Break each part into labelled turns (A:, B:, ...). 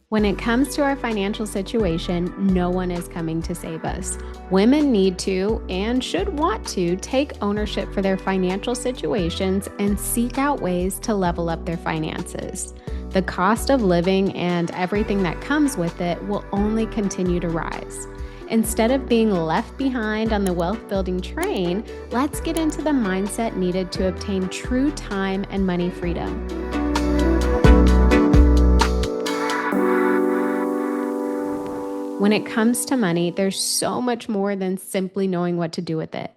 A: When it comes to our financial situation, no one is coming to save us. Women need to and should want to take ownership for their financial situations and seek out ways to level up their finances. The cost of living and everything that comes with it will only continue to rise. Instead of being left behind on the wealth building train, let's get into the mindset needed to obtain true time and money freedom. When it comes to money, there's so much more than simply knowing what to do with it.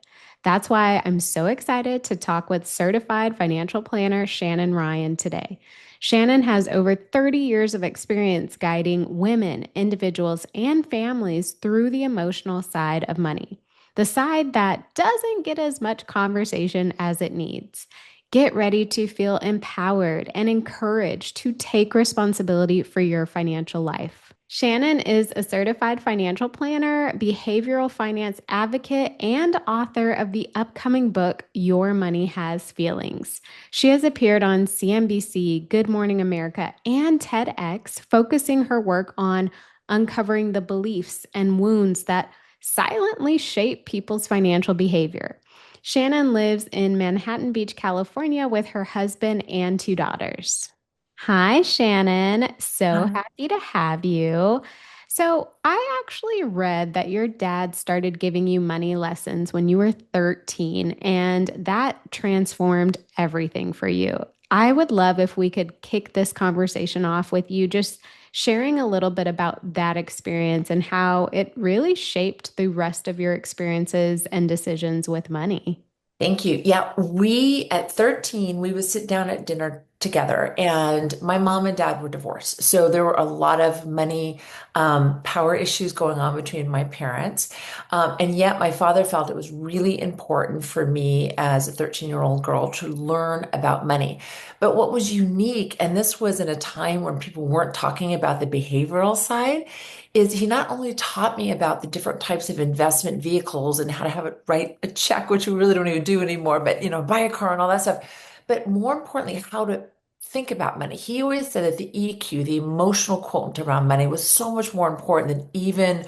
A: That's why I'm so excited to talk with certified financial planner Shannon Ryan today. Shannon has over 30 years of experience guiding women, individuals, and families through the emotional side of money, the side that doesn't get as much conversation as it needs. Get ready to feel empowered and encouraged to take responsibility for your financial life. Shannon is a certified financial planner, behavioral finance advocate, and author of the upcoming book, Your Money Has Feelings. She has appeared on CNBC, Good Morning America, and TEDx, focusing her work on uncovering the beliefs and wounds that silently shape people's financial behavior. Shannon lives in Manhattan Beach, California, with her husband and two daughters. Hi, Shannon. So
B: Um,
A: happy to have you. So, I actually read that your dad started giving you money lessons when you were 13, and that transformed everything for you. I would love if we could kick this conversation off with you just sharing a little bit about that experience and how it really shaped the rest of your experiences and decisions with money.
B: Thank you. Yeah, we at 13, we would sit down at dinner together, and my mom and dad were divorced. So there were a lot of money, power issues going on between my parents. And yet my father felt it was really important for me as a 13-year-old girl to learn about money. But what was unique, and this was in a time when people weren't talking about the behavioral side, is he not only taught me about the different types of investment vehicles and how to have it write a check, which we really don't even do anymore, but buy a car and all that stuff. But more importantly, how to think about money. He always said that the EQ, the emotional quotient around money, was so much more important than even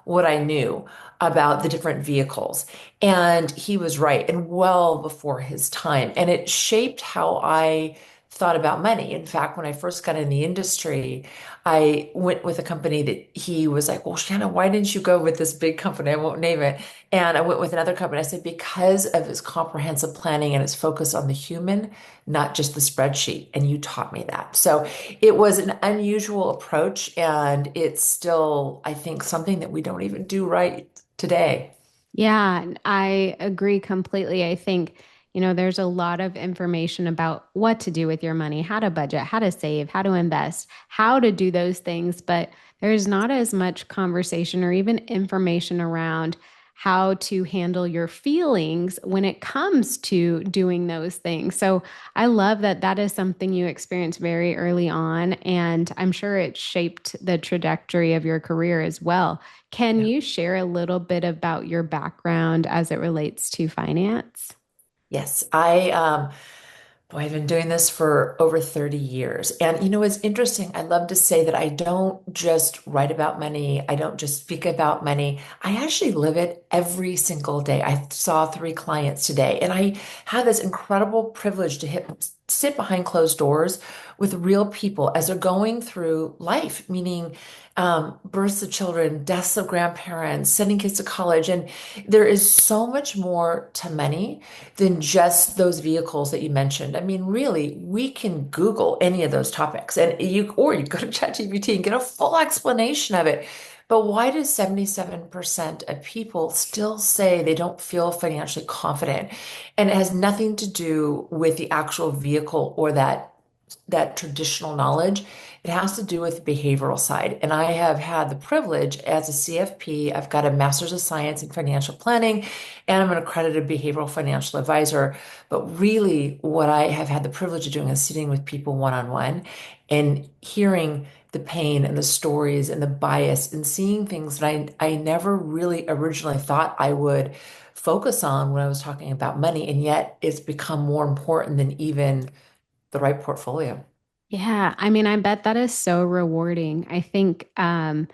B: what I knew about the different vehicles. And he was right, and well before his time. And it shaped how I thought about money. In fact, when I first got in the industry, I went with a company that he was like, well, Shannon, why didn't you go with this big company? I won't name it. And I went with another company. I said, because of his comprehensive planning and his focus on the human, not just the spreadsheet. And you taught me that. So it was an unusual approach. And it's still, I think, something that we don't even do right today.
A: Yeah, I agree completely. I think, there's a lot of information about what to do with your money, how to budget, how to save, how to invest, how to do those things, but there's not as much conversation or even information around how to handle your feelings when it comes to doing those things. So I love that that is something you experienced very early on, and I'm sure it shaped the trajectory of your career as well. Can
B: Yeah.
A: you share a little bit about your background as it relates to finance?
B: Yes, boy, I've been doing this for over 30 years. And it's interesting. I love to say that I don't just write about money. I don't just speak about money. I actually live it every single day. I saw three clients today, and I had this incredible privilege to sit behind closed doors with real people as they're going through life, meaning births of children, deaths of grandparents, sending kids to college. And there is so much more to money than just those vehicles that you mentioned. I mean, really, we can Google any of those topics or you go to ChatGPT and get a full explanation of it. But why do 77% of people still say they don't feel financially confident? And it has nothing to do with the actual vehicle or that traditional knowledge. It has to do with the behavioral side. And I have had the privilege as a CFP, I've got a master's of science in financial planning, and I'm an accredited behavioral financial advisor. But really, what I have had the privilege of doing is sitting with people one-on-one and hearing the pain and the stories and the bias and seeing things that I never really originally thought I would focus on when I was talking about money. And yet it's become more important than even the right portfolio.
A: Yeah, I mean, I bet that is so rewarding. I think, I'm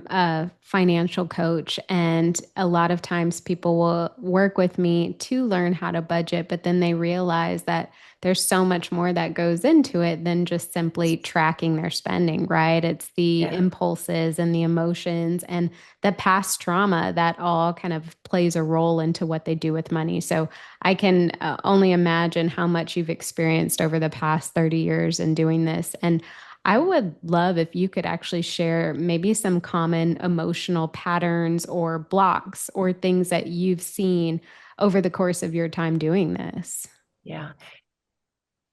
A: a financial coach, and a lot of times people will work with me to learn how to budget, but then they realize that there's so much more that goes into it than just simply tracking their spending, right? It's the
B: Yeah.
A: impulses and the emotions and the past trauma that all kind of plays a role into what they do with money. So, I can only imagine how much you've experienced over the past 30 years in doing this. And I would love if you could actually share maybe some common emotional patterns or blocks or things that you've seen over the course of your time doing this.
B: Yeah.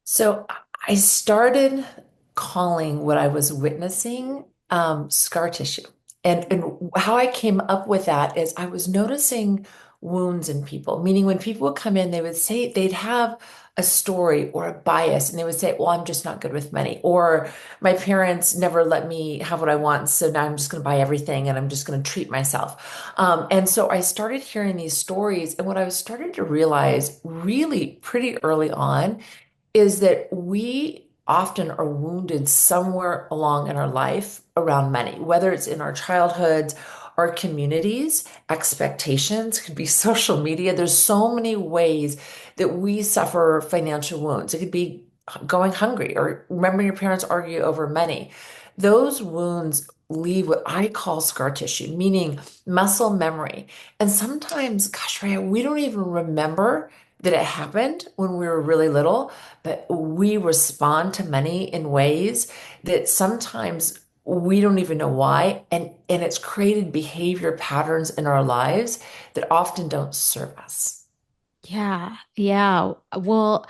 B: So I started calling what I was witnessing scar tissue. And how I came up with that is I was noticing wounds in people, meaning when people would come in, they would say they'd have a story or a bias, and they would say, well, I'm just not good with money. Or my parents never let me have what I want. So now I'm just going to buy everything and I'm just going to treat myself. And so I started hearing these stories. And what I was starting to realize really pretty early on is that we often are wounded somewhere along in our life around money, whether it's in our childhoods, our communities, expectations, could be social media. There's so many ways that we suffer financial wounds. It could be going hungry or remembering your parents argue over money. Those wounds leave what I call scar tissue, meaning muscle memory. And sometimes, gosh, Rhea, we don't even remember that it happened when we were really little, but we respond to money in ways that sometimes we don't even know why. And it's created behavior patterns in our lives that often don't serve us.
A: Yeah, yeah. Well,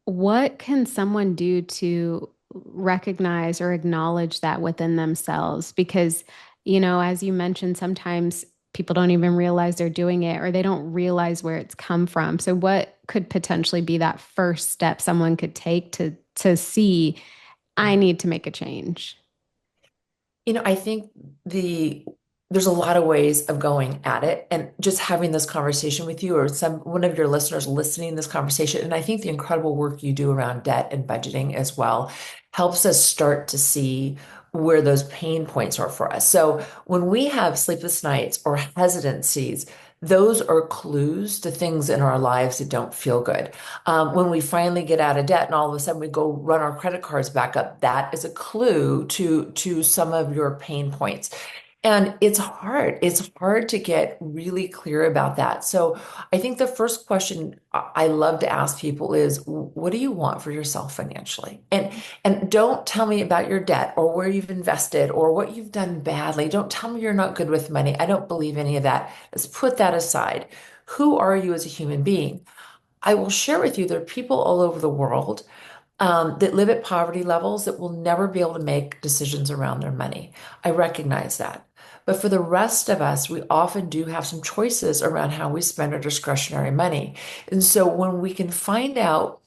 A: what can someone do to recognize or acknowledge that within themselves? Because, as you mentioned, sometimes people don't even realize they're doing it or they don't realize where it's come from. So what could potentially be that first step someone could take to see I
B: Yeah.
A: need to make a change?
B: I think there's a lot of ways of going at it, and just having this conversation with you or one of your listeners listening to this conversation. And I think the incredible work you do around debt and budgeting as well helps us start to see where those pain points are for us. So when we have sleepless nights or hesitancies, those are clues to things in our lives that don't feel good. When we finally get out of debt and all of a sudden we go run our credit cards back up, that is a clue to some of your pain points. And it's hard. It's hard to get really clear about that. So I think the first question I love to ask people is, what do you want for yourself financially? And don't tell me about your debt or where you've invested or what you've done badly. Don't tell me you're not good with money. I don't believe any of that. Let's put that aside. Who are you as a human being? I will share with you there are people all over the world that live at poverty levels that will never be able to make decisions around their money. I recognize that. But for the rest of us, we often do have some choices around how we spend our discretionary money. And so when we can find out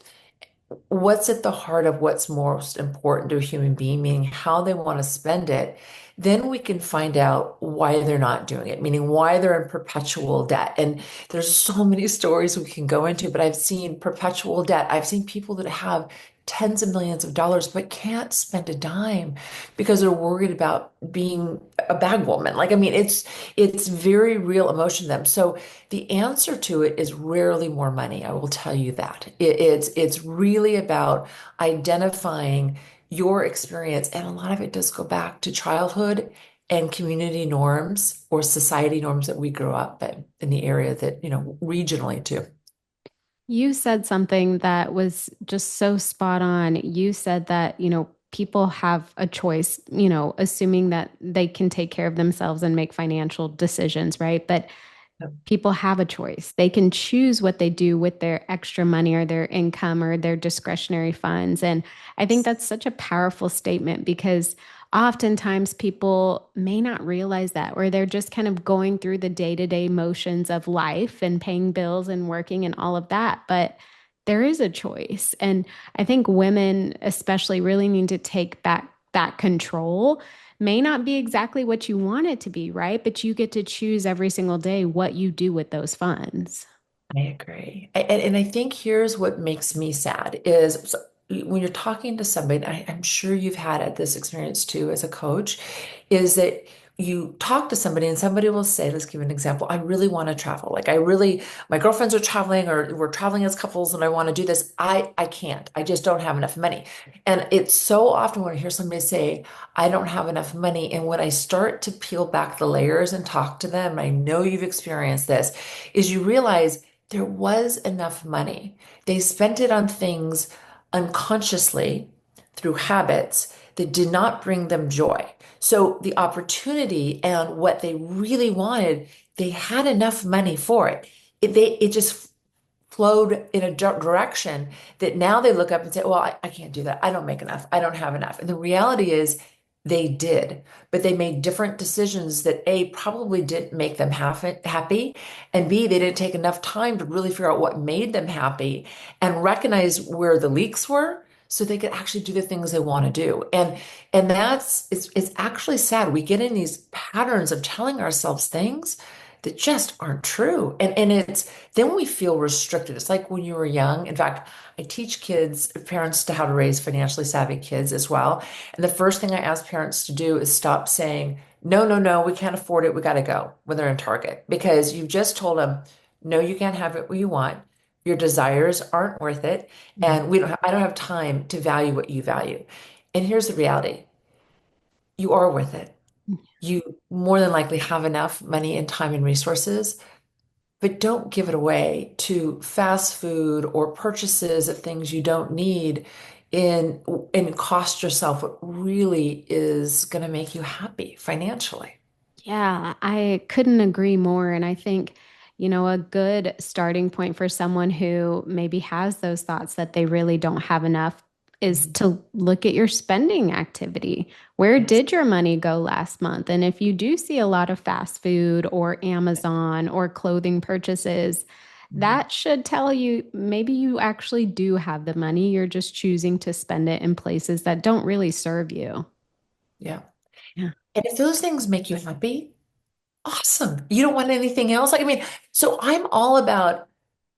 B: what's at the heart of what's most important to a human being, meaning how they want to spend it, then we can find out why they're not doing it, meaning why they're in perpetual debt. And there's so many stories we can go into, but I've seen perpetual debt. I've seen people that have tens of millions of dollars but can't spend a dime because they're worried about being a bag woman. Like, I mean, it's very real emotion to them. So the answer to it is rarely more money. I will tell you that. It's really about identifying your experience, and a lot of it does go back to childhood and community norms or society norms that we grew up in the area that, regionally too.
A: You said something that was just so spot on. You said that, people have a choice, assuming that they can take care of themselves and make financial decisions, right? But people have a choice. They can choose what they do with their extra money or their income or their discretionary funds. And I think that's such a powerful statement because oftentimes people may not realize that, or they're just kind of going through the day-to-day motions of life and paying bills and working and all of that. But there is a choice. And I think women, especially, really need to take back that control. May not be exactly what you want it to be, right? But you get to choose every single day what you do with those funds.
B: I agree. And I think here's what makes me sad is when you're talking to somebody, I'm sure you've had this experience too as a coach, is that you talk to somebody and somebody will say, let's give an example. I really want to travel. Like I really, my girlfriends are traveling or we're traveling as couples and I want to do this. I can't. I just don't have enough money. And it's so often when I hear somebody say, I don't have enough money. And when I start to peel back the layers and talk to them, I know you've experienced this, is you realize there was enough money. They spent it on things unconsciously through habits that did not bring them joy. So the opportunity and what they really wanted, they had enough money for it. It just flowed in a direction that now they look up and say, well, I can't do that. I don't make enough. I don't have enough. And the reality is they did, but they made different decisions that A, probably didn't make them happy, and B, they didn't take enough time to really figure out what made them happy and recognize where the leaks were so they could actually do the things they want to do. And it's actually sad. We get in these patterns of telling ourselves things that just aren't true. And it's then we feel restricted. It's like when you were young. In fact, I teach kids, parents to how to raise financially savvy kids as well. And the first thing I ask parents to do is stop saying, no, no, no, we can't afford it. We got to go when they're in Target because you've just told them, no, you can't have it what you want. Your desires aren't worth it. And I don't have time to value what you value. And here's the reality. You are worth it. You more than likely have enough money and time and resources, but don't give it away to fast food or purchases of things you don't need in and cost yourself what really is going to make you happy financially.
A: Yeah, I couldn't agree more. And I think, a good starting point for someone who maybe has those thoughts that they really don't have enough is
B: Mhm.
A: to look at your spending activity. Where
B: Yes.
A: did your money go last month? And if you do see a lot of fast food or Amazon or clothing purchases,
B: Mhm.
A: that should tell you maybe you actually do have the money. You're just choosing to spend it in places that don't really serve you.
B: Yeah.
A: Yeah.
B: And if those things make you happy, awesome. You don't want anything else. Like, I mean, so I'm all about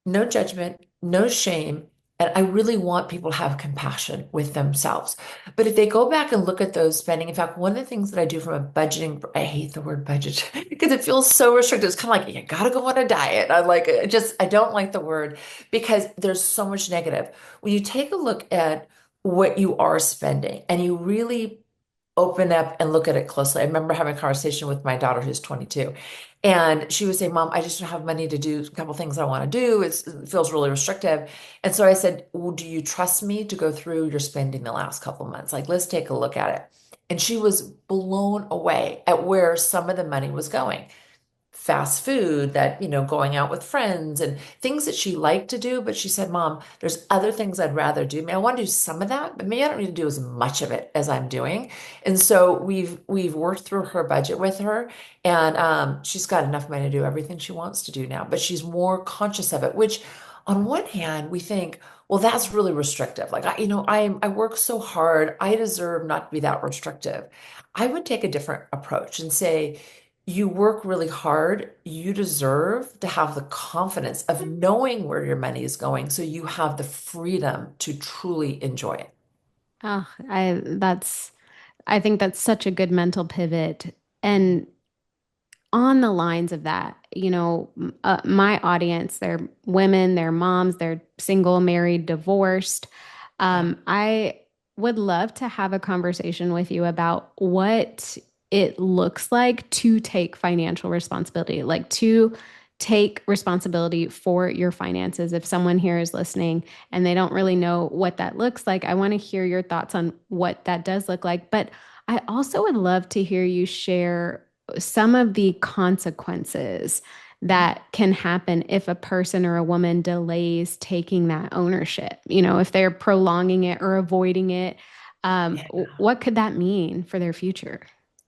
B: no judgment, no shame. And I really want people to have compassion with themselves. But if they go back and look at those spending, in fact, one of the things that I do from a budgeting, I hate the word budget because it feels so restrictive. It's kind of like, you gotta go on a diet. I like it. I don't like the word because there's so much negative. When you take a look at what you are spending and you really open up and look at it closely. I remember having a conversation with my daughter who's 22, and she was saying, Mom, I just don't have money to do a couple things I want to do. It feels really restrictive. And so I said, well, do you trust me to go through your spending the last couple of months? Like, let's take a look at it. And she was blown away at where some of the money was going fast food that, going out with friends and things that she liked to do. But she said, Mom, there's other things I'd rather do. I want to do some of that, but maybe I don't need to do as much of it as I'm doing. And so we've worked through her budget with her, and she's got enough money to do everything she wants to do now, but she's more conscious of it, which on one hand, we think, well, that's really restrictive. Like I work so hard, I deserve not to be that restrictive. I would take a different approach and say, you work really hard. You deserve to have the confidence of knowing where your money is going so you have the freedom to truly enjoy it.
A: Oh, I think that's such a good mental pivot. And on the lines of that, my audience, they're women, they're moms, they're single, married, divorced.
B: Yeah.
A: I would love to have a conversation with you about what it looks like to take financial responsibility, like to take responsibility for your finances. If someone here is listening and they don't really know what that looks like, I want to hear your thoughts on what that does look like. But I also would love to hear you share some of the consequences
B: Mhm.
A: that can happen if a person or a woman delays taking that ownership. If they're prolonging it or avoiding it,
B: Yeah.
A: what could that mean for their future?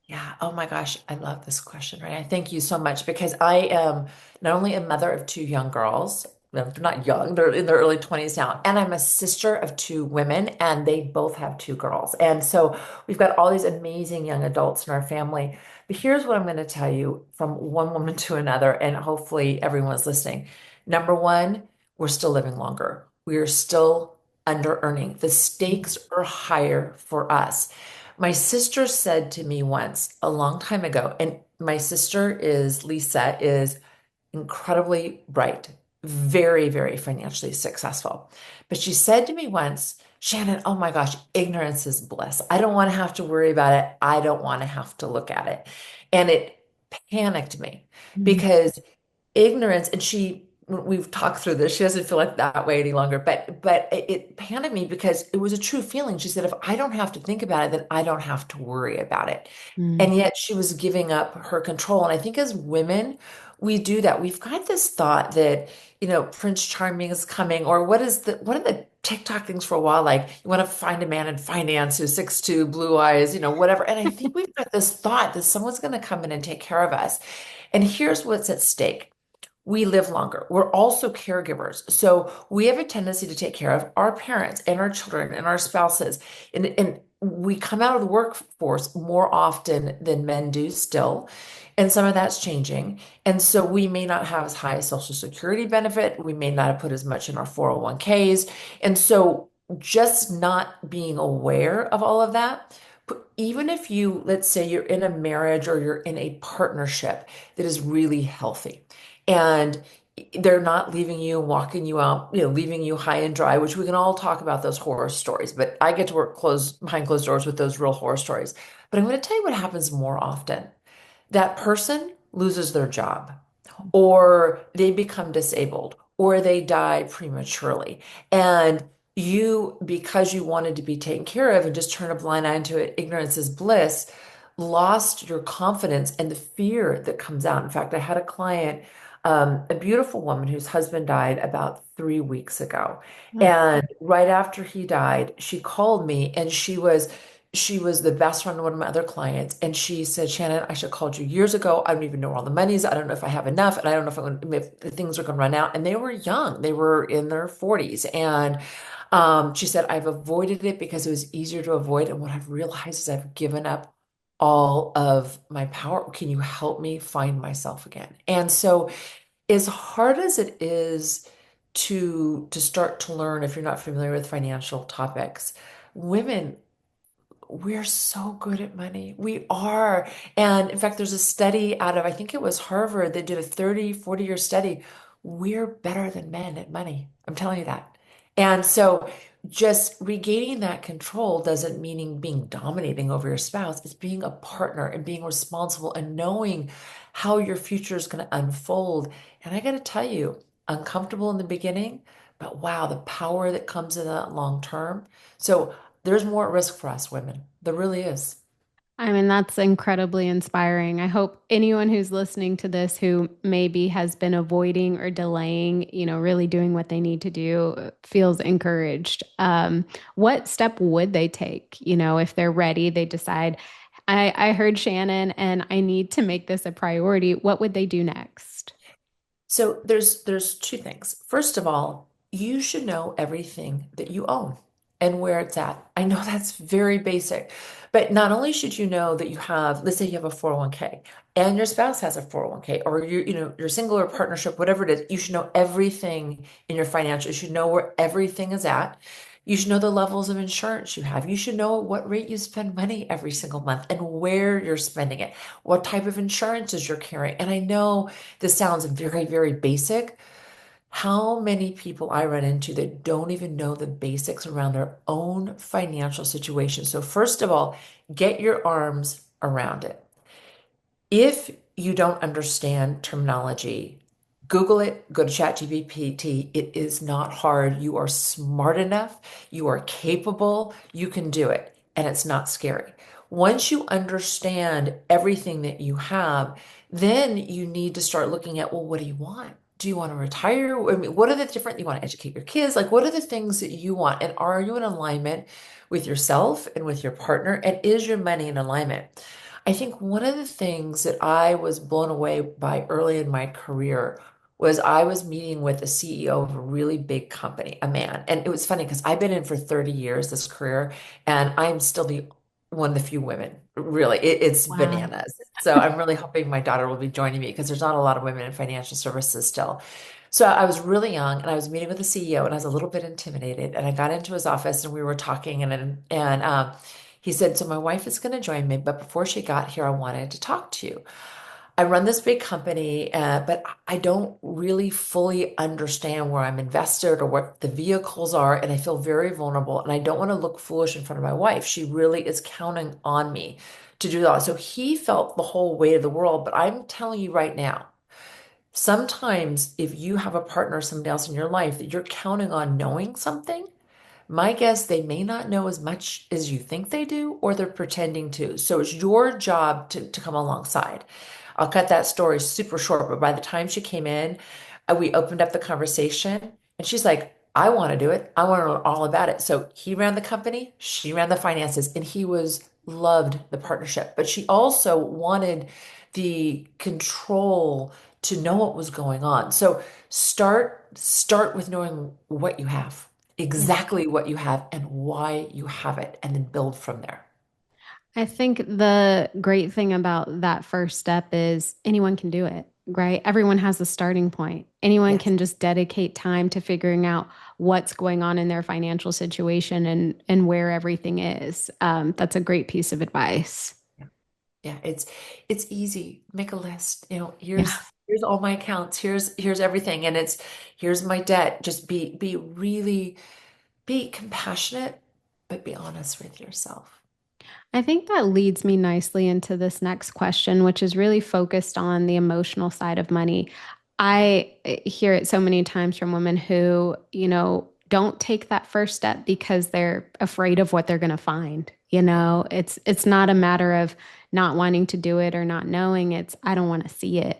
B: Yeah. Oh my gosh. I love this question, right? I thank you so much because I am not only a mother of two young girls, well, they're not young, they're in their early 20s now, and I'm a sister of two women, and they both have two girls. And so we've got all these amazing young adults in our family. But here's what I'm going to tell you from one woman to another, and hopefully everyone's listening. Number one, we're still living longer. We are still under earning. The stakes are higher for us. My sister said to me once a long time ago, and my sister is Lisa, is incredibly bright, very, very financially successful. But she said to me once, Shannon, oh my gosh, ignorance is bliss. I don't want to have to worry about it. I don't want to have to look at it. And it panicked me
A: Mm,
B: because ignorance, and we've talked through this, she doesn't feel like that way any longer, but it panicked me because it was a true feeling. She said, if I don't have to think about it, then I don't have to worry about it.
A: mm,
B: And yet she was giving up her control. And I think as women, we do that. We've got this thought that, Prince Charming is coming, or what are the TikTok things for a while? Like you want to find a man in finance who's 6'2", blue eyes, whatever. And I think we've got this thought that someone's going to come in and take care of us. And here's what's at stake. We live longer. We're also caregivers. So we have a tendency to take care of our parents and our children and our spouses. And we come out of the workforce more often than men do still. And some of that's changing. And so we may not have as high a Social Security benefit. We may not have put as much in our 401ks. And so just not being aware of all of that, even if let's say you're in a marriage or you're in a partnership that is really healthy and they're not leaving you and walking you out, leaving you high and dry, which we can all talk about those horror stories, but I get to work behind closed doors with those real horror stories. But I'm going to tell you what happens more often. That person loses their job, or they become disabled, or they die prematurely. And you, because you wanted to be taken care of and just turn a blind eye into it, ignorance is bliss, lost your confidence and the fear that comes out. In fact, I had a client, a beautiful woman whose husband died about 3 weeks ago.
A: oh,
B: And right after he died, she called me, and she was the best friend of one of my other clients. And she said, Shannon, I should have called you years ago. I don't even know where all the money is. I don't know if I have enough. And I don't know if the things are going to run out. And they were young. They were in their 40s. And she said, I've avoided it because it was easier to avoid. And what I've realized is I've given up all of my power. Can you help me find myself again? And so as hard as it is to start to learn, if you're not familiar with financial topics, women, we're so good at money. We are. And in fact, there's a study out of, I think it was Harvard, that did a 30, 40-year study. We're better than men at money. I'm telling you that. And so just regaining that control doesn't mean being dominating over your spouse. It's being a partner and being responsible and knowing how your future is going to unfold. And I got to tell you, uncomfortable in the beginning, but wow, the power that comes in that long term. So there's more at risk for us women. There really is.
A: I mean, that's incredibly inspiring. I hope anyone who's listening to this who maybe has been avoiding or delaying, really doing what they need to do feels encouraged. What step would they take, if they're ready, they decide, I heard Shannon and I need to make this a priority. What would they do next?
B: So there's two things. First of all, you should know everything that you own and where it's at. I know that's very basic, but not only should you know that you have, let's say you have a 401k and your spouse has a 401k, or you're single or partnership, whatever it is, you should know everything in your financial. You should know where everything is at. You should know the levels of insurance you have. You should know at what rate you spend money every single month and where you're spending it, what type of insurances you're carrying. And I know this sounds very, very basic. How many people I run into that don't even know the basics around their own financial situation? So, first of all, get your arms around it. If you don't understand terminology, Google it, go to ChatGPT. It is not hard. You are smart enough, you are capable, you can do it, and it's not scary. Once you understand everything that you have, then you need to start looking at, well, what do you want? Do you want to retire? I mean, what are the different, you want to educate your kids? Like, what are the things that you want? And are you in alignment with yourself and with your partner? And is your money in alignment? I think one of the things that I was blown away by early in my career was I was meeting with the CEO of a really big company, a man. And it was funny because I've been in for 30 years, this career, and I'm still the one of the few women. Really, it's
A: Wow.
B: bananas. So I'm really hoping my daughter will be joining me because there's not a lot of women in financial services still. So I was really young and I was meeting with the CEO and I was a little bit intimidated. And I got into his office and we were talking and he said, "So my wife is going to join me, but before she got here, I wanted to talk to you. I run this big company, but I don't really fully understand where I'm invested or what the vehicles are, and I feel very vulnerable, and I don't want to look foolish in front of my wife. She really is counting on me to do that." So he felt the whole weight of the world, but I'm telling you right now, sometimes if you have a partner or somebody else in your life that you're counting on knowing something, my guess, they may not know as much as you think they do, or they're pretending to. So it's your job to come alongside. I'll cut that story super short, but by the time she came in, we opened up the conversation and she's like, "I want to do it. I want to know all about it." So he ran the company, she ran the finances, and he was loved the partnership. But she also wanted the control to know what was going on. So start with knowing what you have,
A: Yeah.
B: exactly what you have and why you have it, and then build from there.
A: I think the great thing about that first step is anyone can do it, right? Everyone has a starting point. Anyone
B: Yes.
A: can just dedicate time to figuring out what's going on in their financial situation and where everything is. That's a great piece of advice.
B: Yeah. Yeah, it's easy. Make a list.
A: Yeah.
B: Here's all my accounts. Here's everything, and it's here's my debt. Just be really be compassionate, but be honest with yourself.
A: I think that leads me nicely into this next question, which is really focused on the emotional side of money. I hear it so many times from women who, don't take that first step because they're afraid of what they're going to find. It's not a matter of not wanting to do it or not knowing. It's I don't want to see it.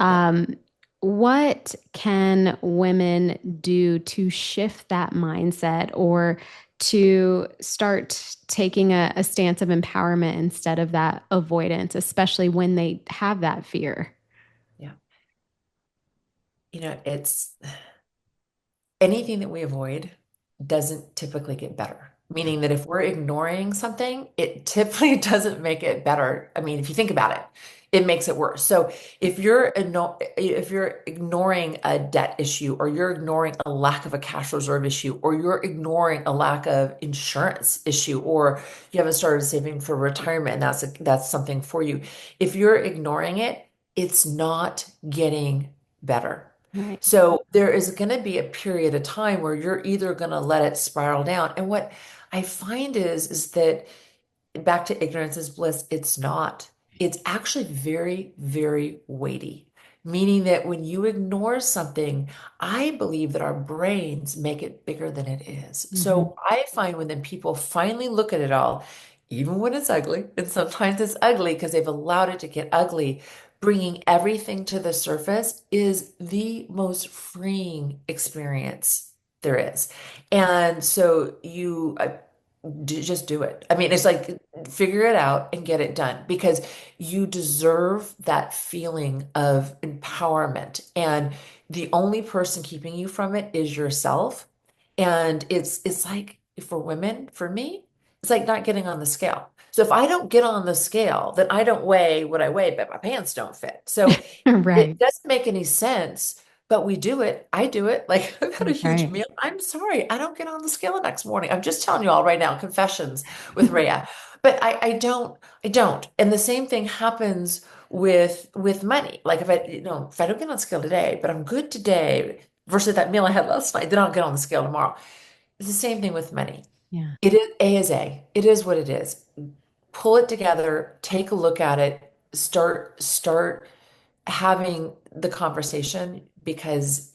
B: Yeah.
A: Um, what can women do to shift that mindset or to start taking a stance of empowerment instead of that avoidance, especially when they have that fear?
B: Yeah. It's anything that we avoid doesn't typically get better. Meaning that if we're ignoring something, it typically doesn't make it better. I mean, if you think about it, it makes it worse. So if you're ignoring a debt issue, or you're ignoring a lack of a cash reserve issue, or you're ignoring a lack of insurance issue, or you haven't started saving for retirement, and that's something for you. If you're ignoring it, it's not getting better.
A: Right.
B: So there is going to be a period of time where you're either going to let it spiral down. And what I find is that back to ignorance is bliss, it's not. It's actually very, very weighty. Meaning that when you ignore something, I believe that our brains make it bigger than it is.
A: Hmm.
B: So I find when then people finally look at it all, even when it's ugly, and sometimes it's ugly because they've allowed it to get ugly, bringing everything to the surface is the most freeing experience there is. And so just do it. I mean, it's like figure it out and get it done, because you deserve that feeling of empowerment. And the only person keeping you from it is yourself. And it's like for women, for me, it's like not getting on the scale. So if I don't get on the scale, then I don't weigh what I weigh, but my pants don't fit. So it
A: Right.
B: doesn't make any sense, but we do it. I do it. Like I've had a huge
A: Right.
B: meal. I'm sorry, I don't get on the scale the next morning. I'm just telling you all right now, confessions with Rhea. But I don't. And the same thing happens with money. Like if I don't get on the scale today, but I'm good today versus that meal I had last night, then I'll get on the scale tomorrow. It's the same thing with money.
A: Yeah.
B: It is A is A. It is what it is. Pull it together, take a look at it, start having the conversation, because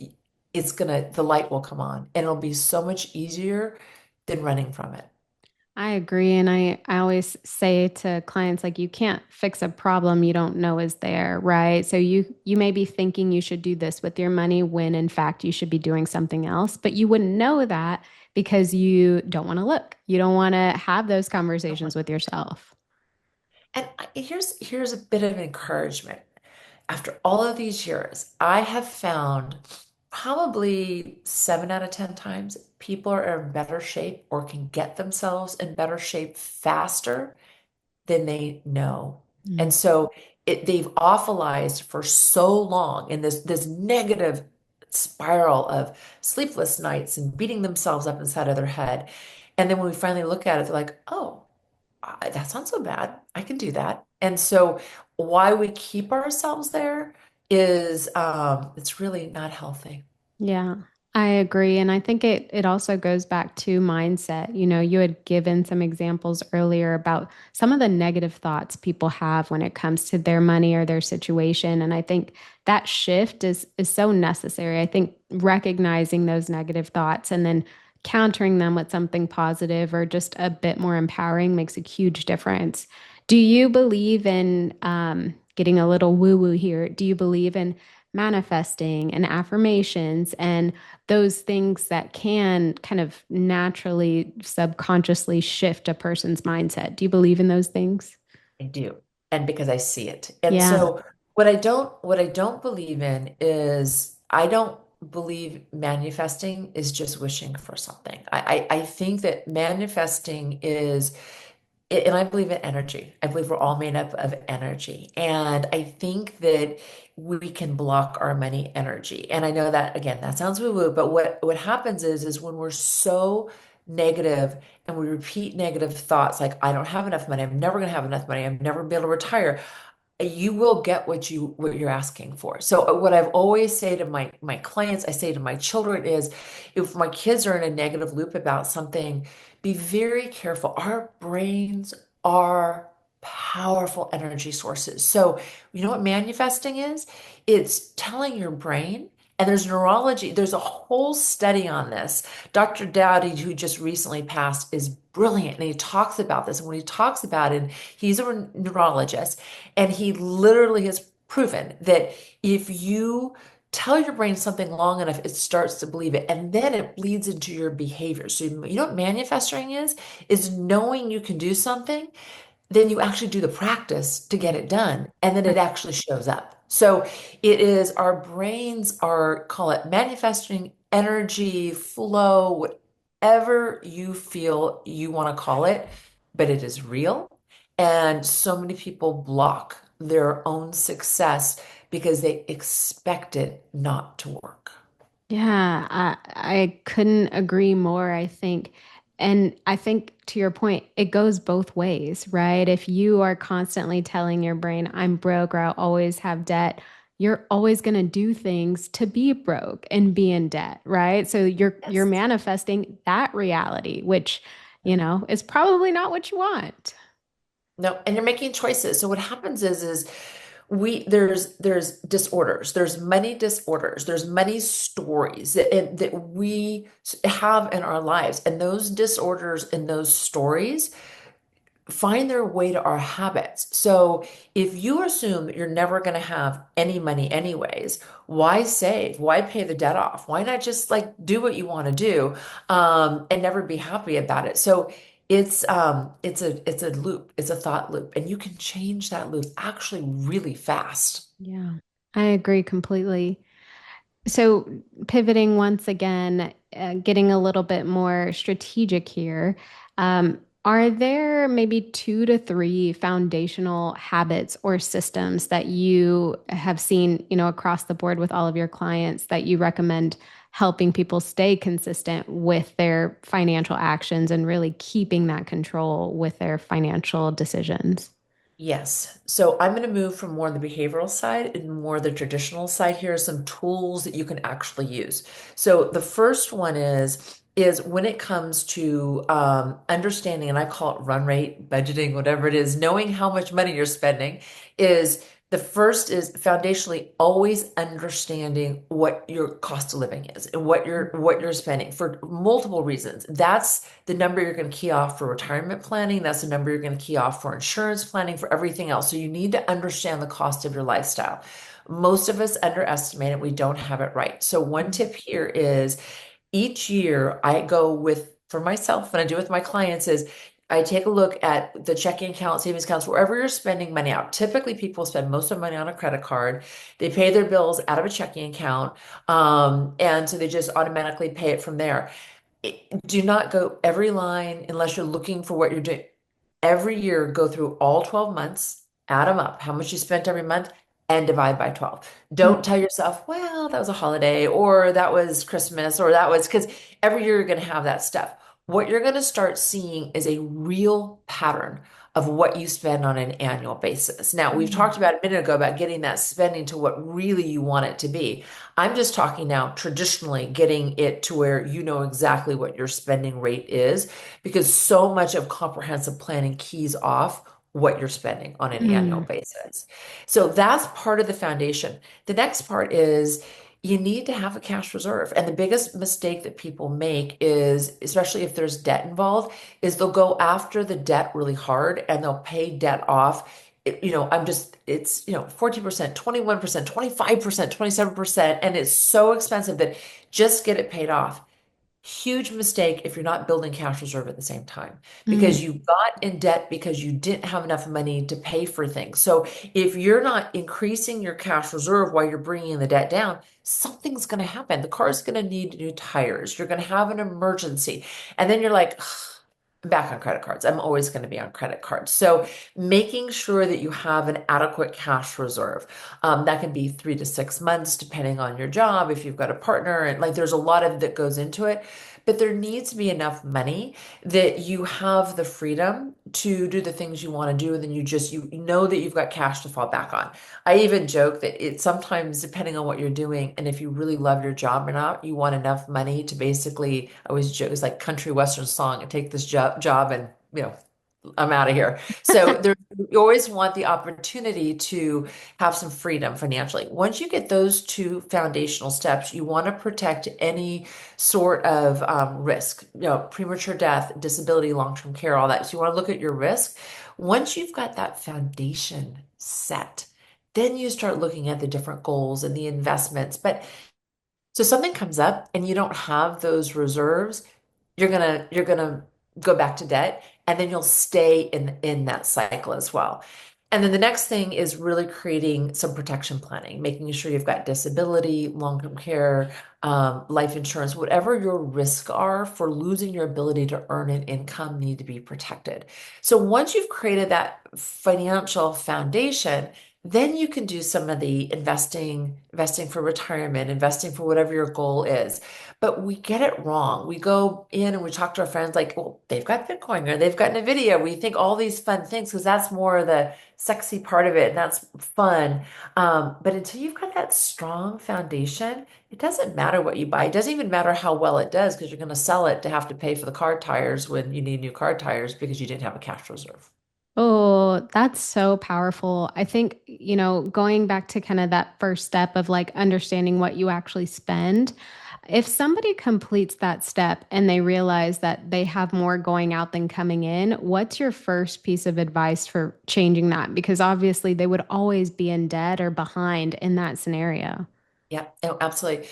B: the light will come on and it'll be so much easier than running from it.
A: I agree. And I always say to clients, like, you can't fix a problem you don't know is there, right? So you may be thinking you should do this with your money when in fact you should be doing something else, but you wouldn't know that because you don't want to look. You don't want to have those conversations with yourself.
B: And here's a bit of encouragement. After all of these years, I have found probably 7 out of 10 times people are in better shape or can get themselves in better shape faster than they know. And
A: Mm.
B: so they've awfulized for so long in this negative spiral of sleepless nights and beating themselves up inside of their head. And then when we finally look at it, they're like, oh, that's not so bad. I can do that. And so why we keep ourselves there is it's really not healthy.
A: Yeah, I agree. And I think it also goes back to mindset. You know, you had given some examples earlier about some of the negative thoughts people have when it comes to their money or their situation. And I think that shift is so necessary. I think recognizing those negative thoughts and then countering them with something positive or just a bit more empowering makes a huge difference. Do you believe in getting a little woo-woo here? Do you believe in manifesting and affirmations and those things that can kind of naturally, subconsciously shift a person's mindset? Do you believe in those things?
B: I do. And because I see it. And
A: Yeah.
B: so what I don't believe in is I don't believe manifesting is just wishing for something. I think that manifesting is and I believe in energy. I believe we're all made up of energy. And I think that we can block our money energy. And I know that again, that sounds woo-woo, but what happens is when we're so negative and we repeat negative thoughts like I don't have enough money, I'm never going to have enough money, I'm never going to be able to retire, you will get what you're asking for. So what I've always say to my clients, I say to my children is if my kids are in a negative loop about something, be very careful. Our brains are powerful energy sources. So you know what manifesting is? It's telling your brain, and there's neurology, there's a whole study on this. Dr. Dowdy, who just recently passed, is brilliant and he talks about this. And when he talks about it, he's a neurologist and he literally has proven that if you tell your brain something long enough, it starts to believe it. And then it bleeds into your behavior. So you know what manifesting is knowing you can do something, then you actually do the practice to get it done, and then it actually shows up. So it is our brains are, call it manifesting energy, flow, whatever you feel you want to call it, but it is real. And so many people block their own success because they expect it not to work.
A: Yeah, I couldn't agree more, I think. And I think to your point, it goes both ways, right? If you are constantly telling your brain, I'm broke or I'll always have debt, you're always going to do things to be broke and be in debt, right? So you're
B: Yes.
A: manifesting that reality, which, is probably not what you want.
B: No, and you're making choices. So what happens is there's disorders, there's money disorders, there's money stories that we have in our lives, and those disorders and those stories find their way to our habits. So if you assume that you're never going to have any money anyways, why save? Why pay the debt off? Why not just like do what you want to do and never be happy about it? So it's a loop, it's a thought loop, and you can change that loop actually really fast.
A: Yeah, I agree completely. So, pivoting once again, getting a little bit more strategic here, are there maybe two to three foundational habits or systems that you have seen, across the board with all of your clients that you recommend helping people stay consistent with their financial actions and really keeping that control with their financial decisions?
B: Yes. So I'm going to move from more on the behavioral side and more the traditional side. Here are some tools that you can actually use. So the first one is when it comes to understanding, and I call it run rate, budgeting, whatever it is, knowing how much money you're spending is the first is foundationally always understanding what your cost of living is and what you're spending for multiple reasons. That's the number you're going to key off for retirement planning. That's the number you're going to key off for insurance planning, for everything else. So you need to understand the cost of your lifestyle. Most of us underestimate it. We don't have it right. So one tip here is each year I go with, for myself, and I do with my clients, is I take a look at the checking account, savings accounts, wherever you're spending money out. Typically, people spend most of their money on a credit card. They pay their bills out of a checking account, and so they just automatically pay it from there. Do not go every line unless you're looking for what you're doing. Every year, go through all 12 months, add them up, how much you spent every month, and divide by 12. Don't tell yourself, well, that was a holiday or that was Christmas or that was because every year you're going to have that stuff. What you're going to start seeing is a real pattern of what you spend on an annual basis. Now, we've talked
A: Mm.
B: about a minute ago about getting that spending to what really you want it to be. I'm just talking now traditionally getting it to where you know exactly what your spending rate is because so much of comprehensive planning keys off what you're spending on an annual
A: Mm.
B: basis. So that's part of the foundation. The next part is you need to have a cash reserve. And the biggest mistake that people make is, especially if there's debt involved, is they'll go after the debt really hard and they'll pay debt off. It's, 14%, 21%, 25%, 27%, and it's so expensive that just get it paid off. Huge mistake if you're not building cash reserve at the same time
A: Mm.
B: because you got in debt because you didn't have enough money to pay for things. So if you're not increasing your cash reserve while you're bringing the debt down, something's going to happen. The car's going to need new tires. You're going to have an emergency. And then you're like, "Ugh, I'm back on credit cards. I'm always going to be on credit cards." So making sure that you have an adequate cash reserve. That can be 3 to 6 months, depending on your job, if you've got a partner, and like there's a lot of that goes into it. But there needs to be enough money that you have the freedom to do the things you want to do, and then you know that you've got cash to fall back on. I even joke that it sometimes, depending on what you're doing, and if you really love your job or not, you want enough money to basically, I always joke, it's like country western song, and take this job and I'm out of here. So you always want the opportunity to have some freedom financially. Once you get those two foundational steps, you want to protect any sort of risk, premature death, disability, long-term care, all that. So you want to look at your risk. Once you've got that foundation set, then you start looking at the different goals and the investments. But so something comes up and you don't have those reserves, you're gonna go back to debt and then you'll stay in that cycle as well. And then the next thing is really creating some protection planning, making sure you've got disability, long-term care, life insurance, whatever your risks are for losing your ability to earn an income need to be protected. So once you've created that financial foundation, then you can do some of the investing for retirement, investing for whatever your goal is. But we get it wrong. We go in and we talk to our friends like, well, they've got Bitcoin or they've got Nvidia. We think all these fun things because that's more the sexy part of it and that's fun. But until you've got that strong foundation, it doesn't matter what you buy. It doesn't even matter how well it does because you're going to sell it to have to pay for the car tires when you need new car tires because you didn't have a cash reserve.
A: Oh, that's so powerful. I think, going back to kind of that first step of like understanding what you actually spend, if somebody completes that step and they realize that they have more going out than coming in, what's your first piece of advice for changing that? Because obviously they would always be in debt or behind in that scenario.
B: Yeah, oh, absolutely.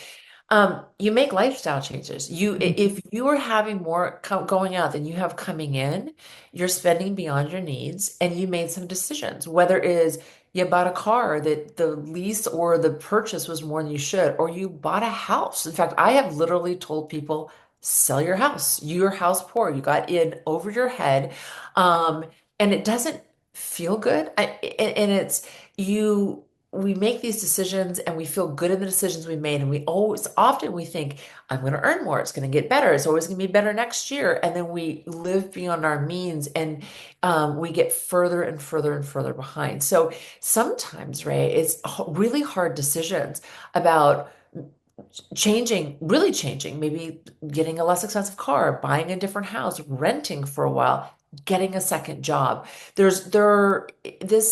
B: You make lifestyle changes. If you are having more going out than you have coming in, you're spending beyond your needs, and you made some decisions. Whether it is you bought a car that the lease or the purchase was more than you should, or you bought a house. In fact, I have literally told people, sell your house. Your house poor. You got in over your head, um, and it doesn't feel good. And it's you we make these decisions and we feel good in the decisions we made and we always often we think I'm going to earn more, it's going to get better, it's always going to be better next year, and then we live beyond our means and we get further and further and further behind. So sometimes, Ray, it's really hard decisions about really changing, maybe getting a less expensive car, buying a different house, renting for a while, getting a second job. This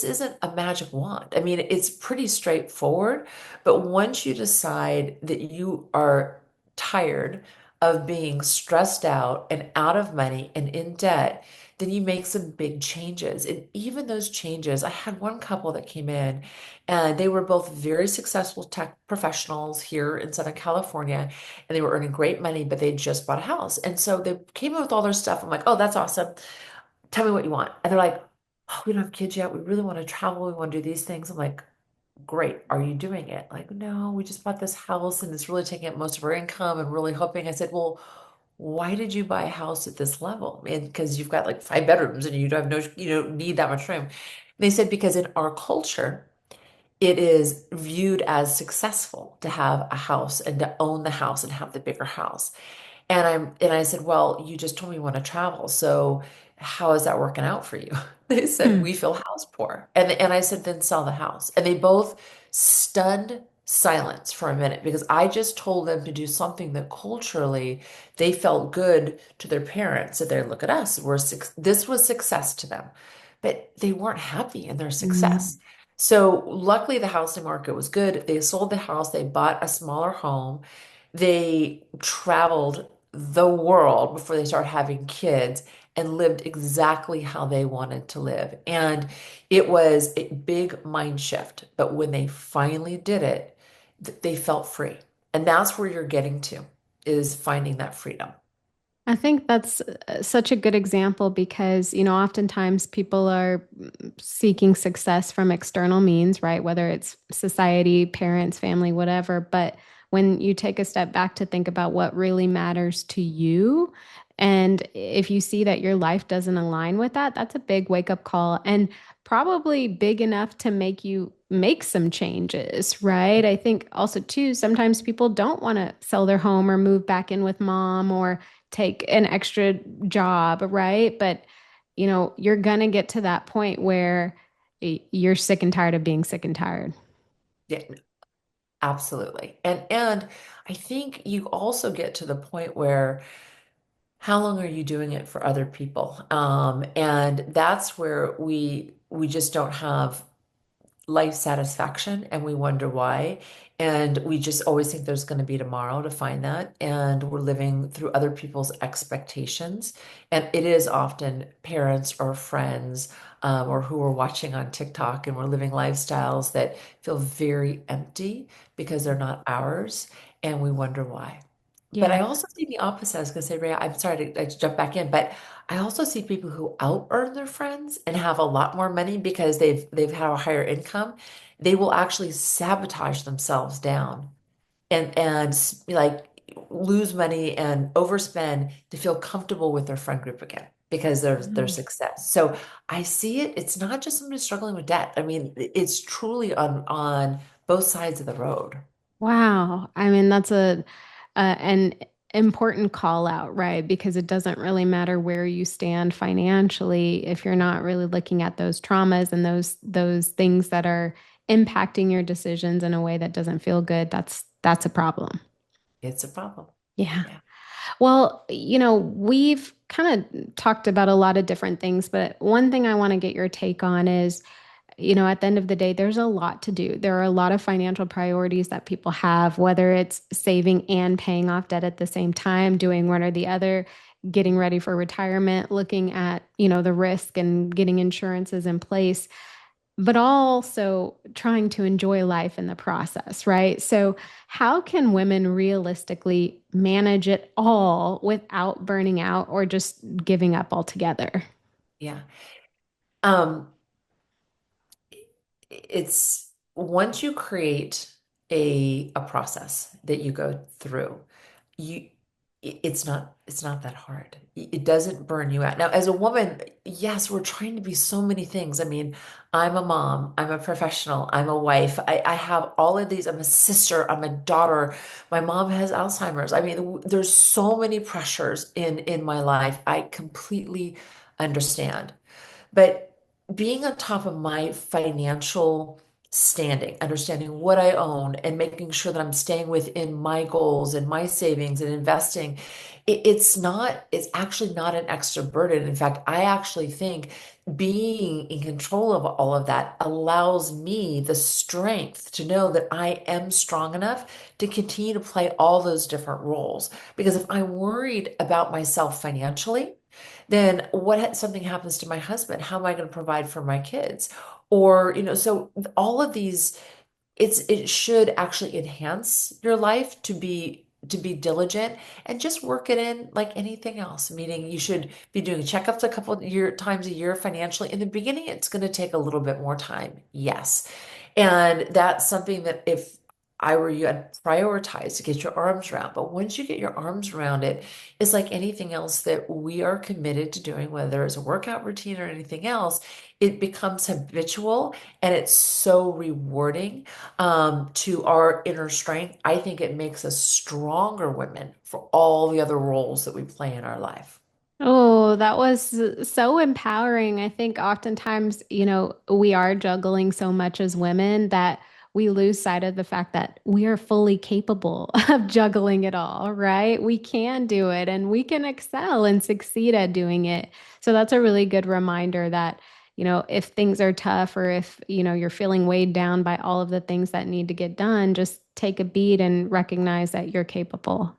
B: isn't a magic wand. I mean, it's pretty straightforward, but once you decide that you are tired of being stressed out and out of money and in debt, then you make some big changes. And even those changes, I had one couple that came in and they were both very successful tech professionals here in Southern California, and they were earning great money, but they just bought a house. And so they came in with all their stuff. I'm like, oh, that's awesome. Tell me what you want. And they're like, oh, we don't have kids yet. We really want to travel. We want to do these things. I'm like, great. Are you doing it? Like, no, we just bought this house and it's really taking up most of our income and really hoping. I said, well, why did you buy a house at this level? And because you've got like 5 bedrooms and you don't need that much room. And they said, because in our culture, it is viewed as successful to have a house and to own the house and have the bigger house. And I said, well, you just told me you want to travel. So how is that working out for you? They said,
A: Hmm.
B: we feel house poor. And I said, then sell the house. And they both stunned silence for a minute because I just told them to do something that culturally they felt good to their parents. That they look at us, this was success to them. But they weren't happy in their
A: Mm.
B: success. So luckily the housing market was good. They sold the house, they bought a smaller home. They traveled the world before they started having kids and lived exactly how they wanted to live. And it was a big mind shift. But when they finally did it, they felt free. And that's where you're getting to, is finding that freedom.
A: I think that's such a good example because, oftentimes people are seeking success from external means, right? Whether it's society, parents, family, whatever. But when you take a step back to think about what really matters to you, and if you see that your life doesn't align with that, that's a big wake up call and probably big enough to make you make some changes, right? I think also, too, sometimes people don't want to sell their home or move back in with mom or take an extra job, right? But you're gonna get to that point where you're sick and tired of being sick and tired.
B: Yeah, absolutely. And I think you also get to the point where how long are you doing it for other people? And that's where we just don't have life satisfaction and we wonder why. And we just always think there's going to be tomorrow to find that. And we're living through other people's expectations. And it is often parents or friends or who are watching on TikTok, and we're living lifestyles that feel very empty because they're not ours. And we wonder why. But I
A: Yeah.
B: also see the opposite. I was going to say, Rhea, I'm sorry to jump back in, but I also see people who out earn their friends and have a lot more money because they've had a higher income. They will actually sabotage themselves down and like lose money and overspend to feel comfortable with their friend group again because their
A: Mm.
B: success. So I see it. It's not just somebody struggling with debt. I mean, it's truly on both sides of the road.
A: Wow. I mean, that's an important call out, right? Because it doesn't really matter where you stand financially if you're not really looking at those traumas and those things that are impacting your decisions in a way that doesn't feel good. That's a problem.
B: It's a problem.
A: Yeah.
B: Yeah.
A: Well, we've kind of talked about a lot of different things, but one thing I want to get your take on is, at the end of the day, there's a lot to do. There are a lot of financial priorities that people have, whether it's saving and paying off debt at the same time, doing one or the other, getting ready for retirement, looking at, the risk and getting insurances in place, but also trying to enjoy life in the process, right? So, how can women realistically manage it all without burning out or just giving up altogether?
B: Yeah. Um, it's once you create a process that you go through, you it's not that hard. It doesn't burn you out. Now, as a woman, yes, we're trying to be so many things. I mean, I'm a mom, I'm a professional, I'm a wife. I have all of these. I'm a sister, I'm a daughter. My mom has Alzheimer's. I mean, there's so many pressures in my life. I completely understand. But being on top of my financial standing, understanding what I own, and making sure that I'm staying within my goals and my savings and investing, it's actually not an extra burden. In fact, I actually think being in control of all of that allows me the strength to know that I am strong enough to continue to play all those different roles. Because if I'm worried about myself financially, then something happens to my husband? How am I going to provide for my kids? Or, so all of these, it should actually enhance your life to be diligent and just work it in like anything else. Meaning you should be doing checkups a couple of times a year financially. In the beginning, it's going to take a little bit more time. Yes. And that's something that if I were you, I'd prioritize to get your arms around. But once you get your arms around it, it's like anything else that we are committed to doing, whether it's a workout routine or anything else, it becomes habitual and it's so rewarding to our inner strength. I think it makes us stronger women for all the other roles that we play in our life.
A: Oh, that was so empowering. I think oftentimes, we are juggling so much as women that we lose sight of the fact that we are fully capable of juggling it all, right? We can do it and we can excel and succeed at doing it. So that's a really good reminder that, if things are tough or if, you're feeling weighed down by all of the things that need to get done, just take a beat and recognize that you're capable.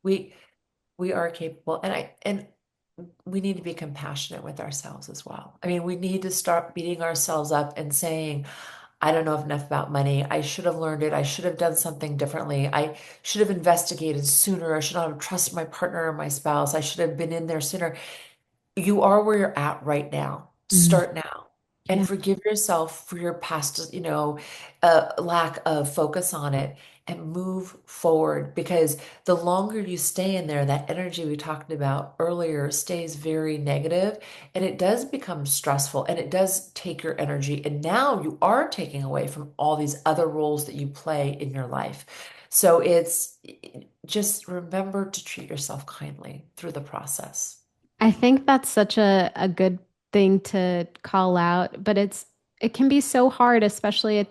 B: We we are capable, and we need to be compassionate with ourselves as well. I mean, we need to start beating ourselves up and saying, I don't know enough about money. I should have learned it. I should have done something differently. I should have investigated sooner. I should not have trusted my partner or my spouse. I should have been in there sooner. You are where you're at right now.
A: Mm,
B: Start now and
A: yeah.
B: forgive yourself for your past, lack of focus on it and move forward because the longer you stay in there, that energy we talked about earlier stays very negative and it does become stressful and it does take your energy. And now you are taking away from all these other roles that you play in your life. So just remember to treat yourself kindly through the process.
A: I think that's such a good thing to call out, but it can be so hard, especially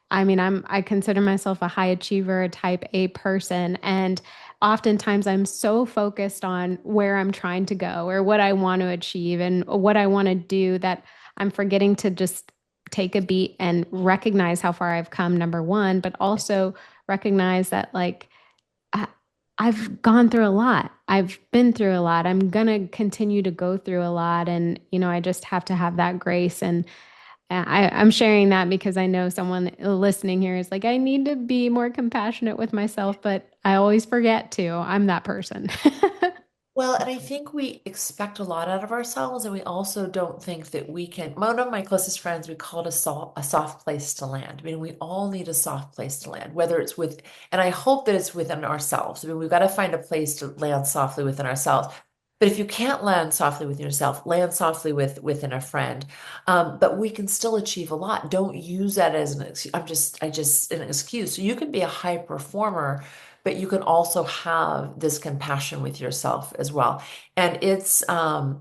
A: I mean, I consider myself a high achiever, a type A person, and oftentimes I'm so focused on where I'm trying to go or what I want to achieve and what I want to do that I'm forgetting to just take a beat and recognize how far I've come, number one, but also recognize that I, I've gone through a lot. I've been through a lot. I'm gonna continue to go through a lot, and I just have to have that grace. And I'm sharing that because I know someone listening here is like, I need to be more compassionate with myself, but I always forget to. I'm that person.
B: Well, and I think we expect a lot out of ourselves, and we also don't think that we can. One of my closest friends, we call it a soft place to land. I mean, we all need a soft place to land, whether it's with, and I hope that it's within ourselves. I mean, we've got to find a place to land softly within ourselves. But if you can't land softly within yourself, land softly within a friend. But we can still achieve a lot. Don't use that as an excuse. I just an excuse. So you can be a high performer but you can also have this compassion with yourself as well. And it's a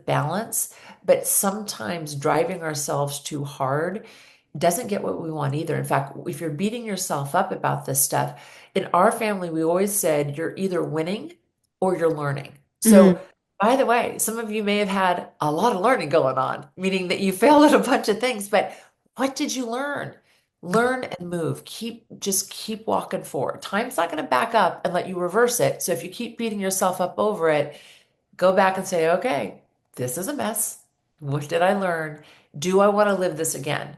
B: balance, but sometimes driving ourselves too hard doesn't get what we want either. In fact, if you're beating yourself up about this stuff, in our family, we always said you're either winning or you're learning.
A: Mm,
B: So, by the way, some of you may have had a lot of learning going on, meaning that you failed at a bunch of things, but what did you learn? Learn and move. Just keep walking forward. Time's not going to back up and let you reverse it. So if you keep beating yourself up over it, go back and say, okay, this is a mess. What did I learn? Do I want to live this again?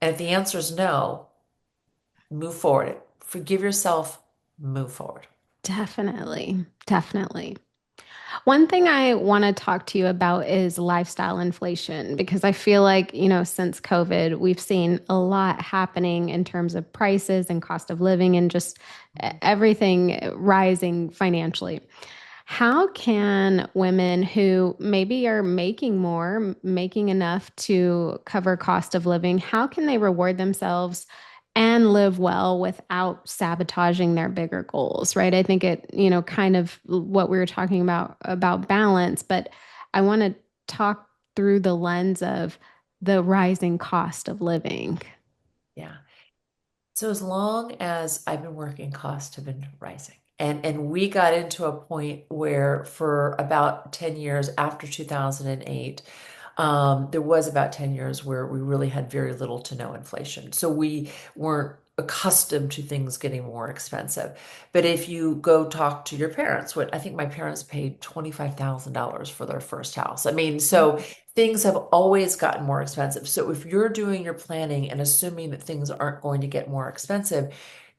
B: And if the answer is no, move forward. Forgive yourself, move forward.
A: definitely. Definitely. One thing I want to talk to you about is lifestyle inflation because I feel like, since COVID, we've seen a lot happening in terms of prices and cost of living and just everything rising financially. How can women who maybe are making more, making enough to cover cost of living, how can they reward themselves and live well without sabotaging their bigger goals, right? I think kind of what we were talking about balance, but I want to talk through the lens of the rising cost of living.
B: Yeah. So as long as I've been working, costs have been rising. And we got into a point where for about 10 years after 2008, there was about 10 years where we really had very little to no inflation. So we weren't accustomed to things getting more expensive. But if you go talk to your parents, what I think my parents paid $25,000 for their first house. I mean, so things have always gotten more expensive. So if you're doing your planning and assuming that things aren't going to get more expensive,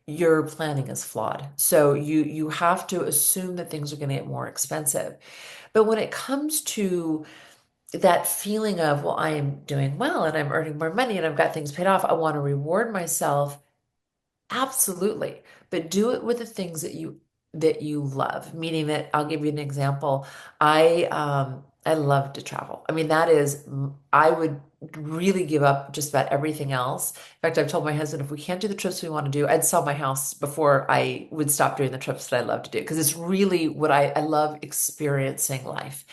B: your planning is flawed. So you have to assume that things are going to get more expensive. But when it comes to that feeling of, well, I am doing well and I'm earning more money and I've got things paid off, I want to reward myself. Absolutely. But do it with the things that you love. Meaning that I'll give you an example. I love to travel. I mean, I would really give up just about everything else. In fact, I've told my husband if we can't do the trips we want to do, I'd sell my house before I would stop doing the trips that I love to do. Because it's really what I love experiencing life.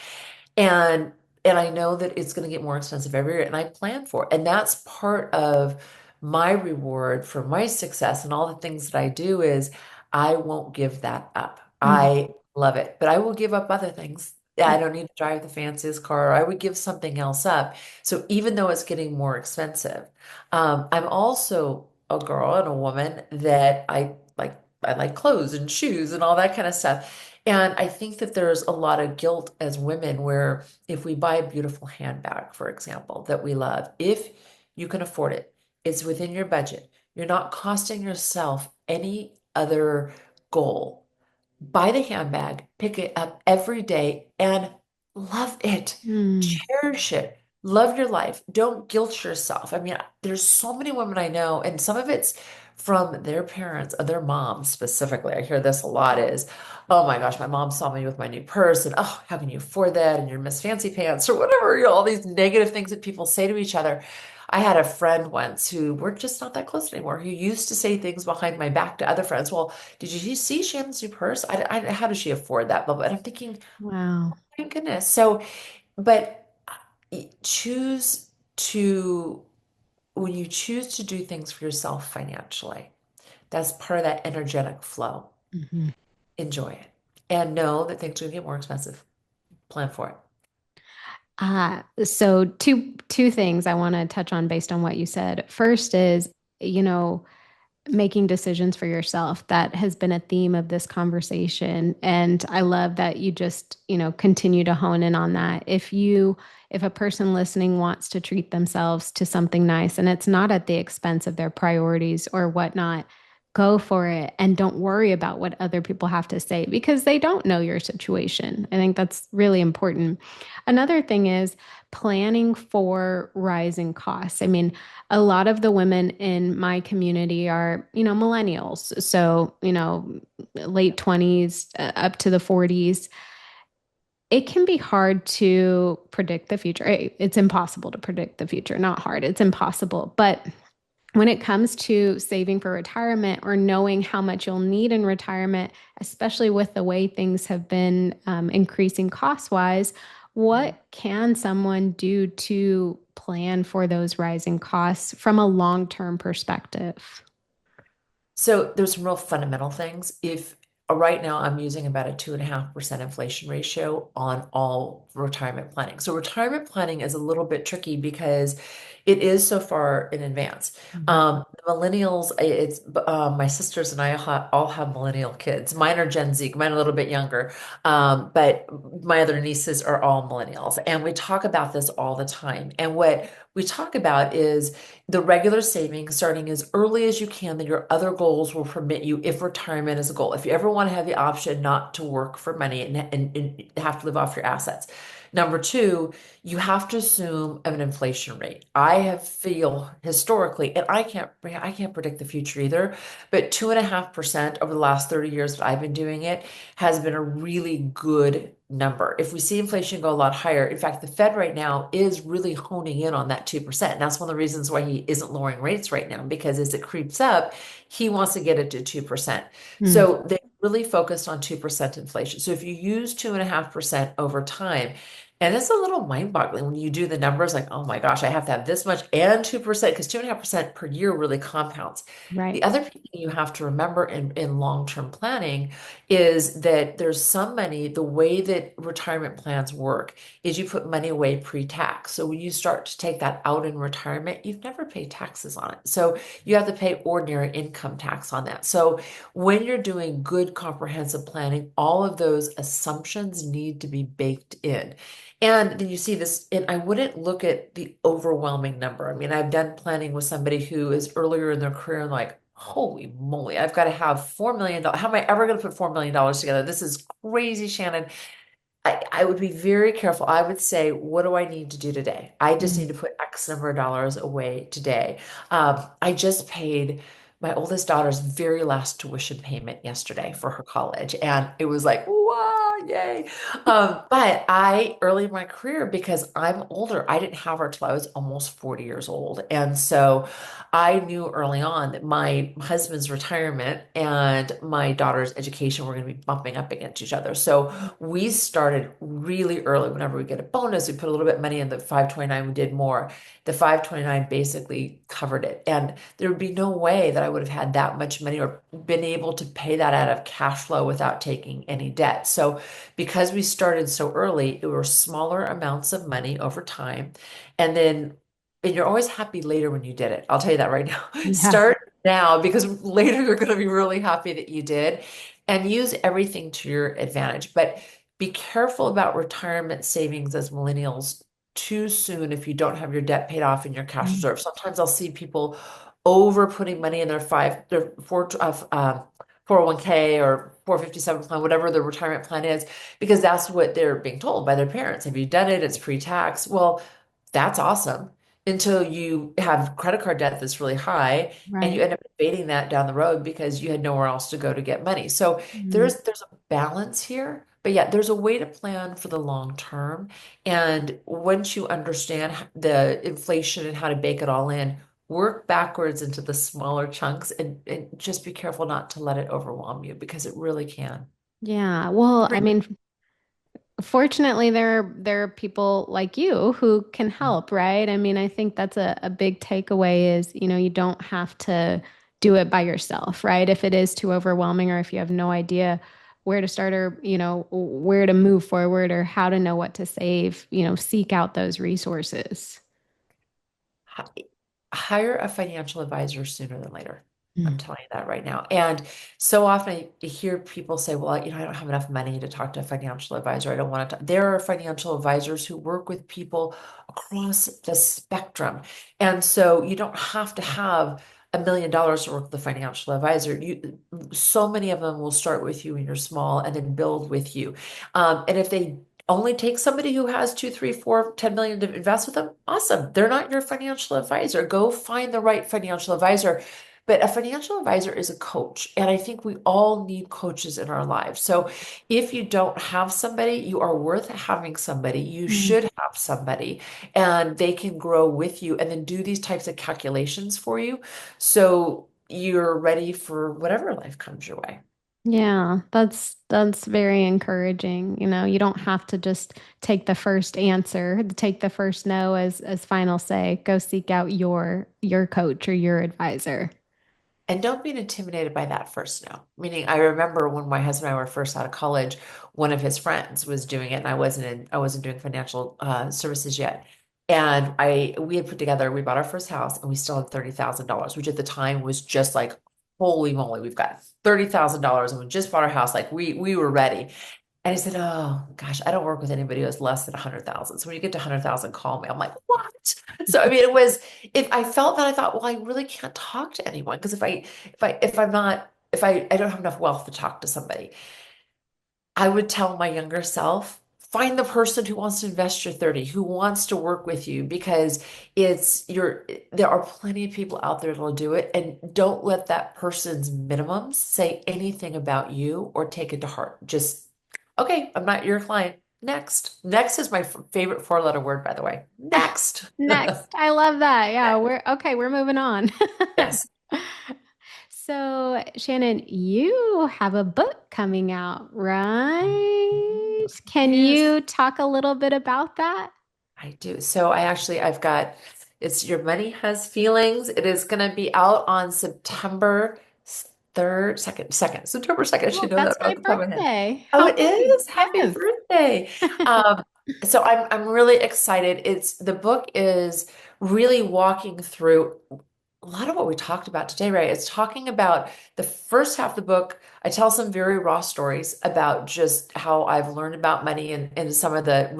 B: And and I know that it's going to get more expensive every year, and I plan for it. And that's part of my reward for my success and all the things that I do is I won't give that up.
A: Mm,
B: I love it, but I will give up other things. Yeah, I don't need to drive the fanciest car. I would give something else up. So even though it's getting more expensive, I'm also a girl and a woman that I like clothes and shoes and all that kind of stuff. And I think that there's a lot of guilt as women where if we buy a beautiful handbag, for example, that we love, if you can afford it, it's within your budget. You're not costing yourself any other goal. Buy the handbag, pick it up every day, and love it.
A: mm,
B: Cherish it. Love your life. Don't guilt yourself. I mean, there's so many women I know, and some of it's from their parents or their moms specifically. I hear this a lot is, oh my gosh, my mom saw me with my new purse, and oh, how can you afford that? And your Miss Fancy Pants, or whatever, all these negative things that people say to each other. I had a friend once who we're just not that close anymore, who used to say things behind my back to other friends. Well, did you see Shannon's new purse? How does she afford that? But I'm thinking,
A: wow.
B: my goodness. So, but choose to, when you choose to do things for yourself financially, that's part of that energetic flow.
A: Mhm.
B: Enjoy it and know that things are going to get more expensive. Plan for it.
A: So two things I want to touch on based on what you said. First is, you know, making decisions for yourself. That has been a theme of this conversation. And I love that you just, continue to hone in on that. If a person listening wants to treat themselves to something nice and it's not at the expense of their priorities or whatnot, go for it and don't worry about what other people have to say because they don't know your situation. I think that's really important. Another thing is planning for rising costs. I mean, a lot of the women in my community are, millennials. So, late 20s up to the 40s. It can be hard to predict the future. It's impossible to predict the future, not hard, it's impossible. But when it comes to saving for retirement or knowing how much you'll need in retirement, especially with the way things have been increasing cost wise, what can someone do to plan for those rising costs from a long term perspective?
B: So there's some real fundamental things. If right now I'm using about a 2.5% inflation ratio on all retirement planning. So retirement planning is a little bit tricky because it is so far in advance.
A: Mhm.
B: The millennials, it's my sisters and I all have millennial kids. Mine are Gen Z, mine are a little bit younger, but my other nieces are all millennials, and we talk about this all the time. And what we talk about is the regular savings starting as early as you can that your other goals will permit you if retirement is a goal. If you ever want to have the option not to work for money and have to live off your assets. Number two, you have to assume an inflation rate. I have feel historically, and I can't predict the future either, but 2.5% over the last 30 years that I've been doing it has been a really good number. If we see inflation go a lot higher, in fact, the Fed right now is really honing in on that 2%. And that's one of the reasons why he isn't lowering rates right now, because as it creeps up, he wants to get it to 2%.
A: Mm,
B: So they really focused on 2% inflation. So if you use 2.5% over time, and it's a little mind-boggling when you do the numbers like, oh my gosh, I have to have this much and 2%, because 2.5% per year really compounds. The
A: right.
B: other thing you have to remember in long-term planning is that there's some money, the way that retirement plans work is you put money away pre-tax. So when you start to take that out in retirement, you've never paid taxes on it. So you have to pay ordinary income tax on that. So when you're doing good comprehensive planning, all of those assumptions need to be baked in. And then you see this, and I wouldn't look at the overwhelming number. I mean, I've done planning with somebody who is earlier in their career and like, holy moly, I've got to have $4 million. How am I ever going to put $4 million together? This is crazy, Shannon. I would be very careful. I would say, what do I need to do today? I just need
A: Mm,
B: to put X number of dollars away today. I just paid my oldest daughter's very last tuition payment yesterday for her college. And it was like, wow, yay. But early in my career, because I'm older, I didn't have her till I was almost 40 years old. And so I knew early on that my husband's retirement and my daughter's education were going to be bumping up against each other. So we started really early. Whenever we get a bonus, we put a little bit of money in the 529, we did more. The 529 basically covered it. And there would be no way that I would have had that much money or been able to pay that out of cash flow without taking any debt. So, because we started so early, it were smaller amounts of money over time. And then, and you're always happy later when you did it. I'll tell you that right now.
A: Yeah.
B: Start now because later you're going to be really happy that you did and use everything to your advantage. But be careful about retirement savings as millennials too soon if you don't have your debt paid off in your cash reserve. Sometimes I'll see people over putting money in their 401k or 457 plan, whatever the retirement plan is, because that's what they're being told by their parents. Have you done it? It's pre-tax. Well, that's awesome until you have credit card debt that's really high and you
A: Right.
B: end up evading that down the road because you had nowhere else to go to get money. So
A: Mm.
B: there's a balance here, but yeah, there's a way to plan for the long term. And once you understand the inflation and how to bake it all in, work backwards into the smaller chunks and just be careful not to let it overwhelm you because it really can.
A: Yeah. Well, I mean, fortunately, there are people like you who can help, right? I mean, I think that's a big takeaway is, you don't have to do it by yourself, right? If it is too overwhelming or if you have no idea where to start or, where to move forward or how to know what to save, seek out those resources.
B: Hi- Hire a financial advisor sooner than later. I'm
A: Mm.
B: telling you that right now. And so often I hear people say, well, I don't have enough money to talk to a financial advisor. I don't want to. There are financial advisors who work with people across the spectrum. And so you don't have to have $1 million to work with a financial advisor. So many of them will start with you when you're small and then build with you. And if they only take somebody who has two, three, four, 10 million to invest with them. Awesome. They're not your financial advisor. Go find the right financial advisor. But a financial advisor is a coach. And I think we all need coaches in our lives. So if you don't have somebody, you are worth having somebody. You
A: Mm.
B: should have somebody and they can grow with you and then do these types of calculations for you. So you're ready for whatever life comes your way.
A: Yeah, that's very encouraging. You don't have to just take the first answer, take the first no as final say. Go seek out your coach or your advisor.
B: And don't be intimidated by that first no. Meaning, I remember when my husband and I were first out of college, one of his friends was doing it, and I wasn't doing financial services yet. And we had put together, we bought our first house, and we still had $30,000, which at the time was just like, holy moly, we've got $30,000, and we just bought our house. Like we were ready. And he said, "Oh gosh, I don't work with anybody who has less than 100,000. So when you get to 100,000, call me." I'm like, "What?" So I mean, it was if I felt that I thought, well, I really can't talk to anyone because if I'm not if I don't have enough wealth to talk to somebody, I would tell my younger self, find the person who wants to invest your 30, who wants to work with you because there are plenty of people out there that'll do it. And don't let that person's minimums say anything about you or take it to heart. Just, okay, I'm not your client. Next. Next is my favorite four-letter word, by the way. Next.
A: Next. I love that. Yeah, we're okay, we're moving on.
B: Yes.
A: So, Shannon, you have a book coming out, right? Can
B: Yes.
A: you talk a little bit about that?
B: I do. So I've got it's Your Money Has Feelings. It is going to be out on September 3rd, 2nd, September 2nd. I should
A: Oh,
B: know
A: that's
B: that
A: my
B: off the top of my head.
A: birthday.
B: Oh,
A: How
B: it
A: funny.
B: is. Happy
A: Yes.
B: birthday. Um, so I'm really excited. The book is really walking through a lot of what we talked about today, right? It's talking about the first half of the book. I tell some very raw stories about just how I've learned about money and some of I